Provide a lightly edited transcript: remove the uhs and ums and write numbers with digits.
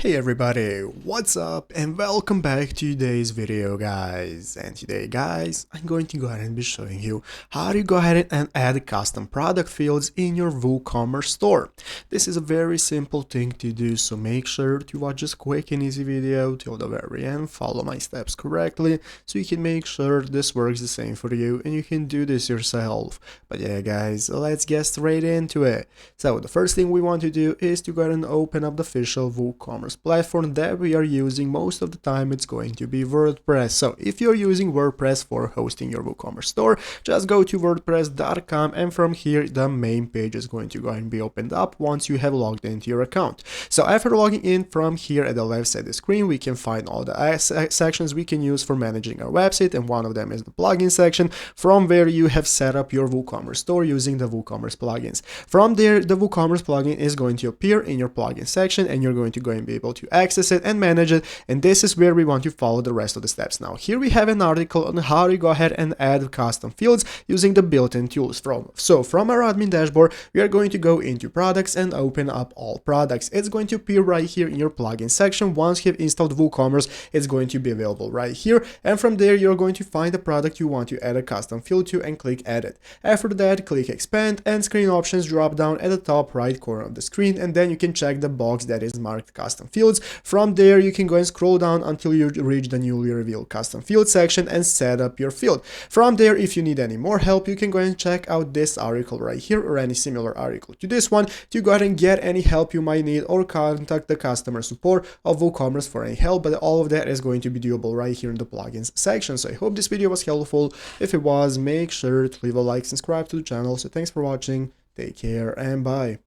Hey everybody, what's up and welcome back to today's video guys. And today guys, I'm going to go ahead and be showing you how to go ahead and add custom product fields in your WooCommerce store. This is a very simple thing to do, so make sure to watch this quick and easy video till the very end, follow my steps correctly so you can make sure this works the same for you and you can do this yourself. But yeah guys, let's get straight into it. So the first thing we want to do is to go ahead and open up the official WooCommerce platform that we are using. Most of the time it's going to be WordPress. So if you're using WordPress for hosting your WooCommerce store, just go to wordpress.com and from here the main page is going to go ahead and be opened up once you have logged into your account. So after logging in, from here at the left side of the screen we can find all the sections we can use for managing our website, and one of them is the plugin section, from where you have set up your WooCommerce store using the WooCommerce plugins. From there the WooCommerce plugin is going to appear in your plugin section and you're going to go and be able to access it and manage it, and this is where we want to follow the rest of the steps. Now here we have an article on how to go ahead and add custom fields using the built-in tools. From our admin dashboard we are going to go into products and open up all products. It's going to appear right here in your plugin section. Once you have installed WooCommerce, it's going to be available right here, and from there you're going to find the product you want to add a custom field to and click edit. After that click expand and screen options drop down at the top right corner of the screen, and then you can check the box that is marked custom fields. From there you can go and scroll down until you reach the newly revealed custom field section and set up your field. From there, if you need any more help, you can go and check out this article right here or any similar article to this one to go ahead and get any help you might need, or contact the customer support of WooCommerce for any help. But all of that is going to be doable right here in the plugins section. So I hope this video was helpful. If it was, make sure to leave a like, subscribe to the channel. So thanks for watching, take care and bye.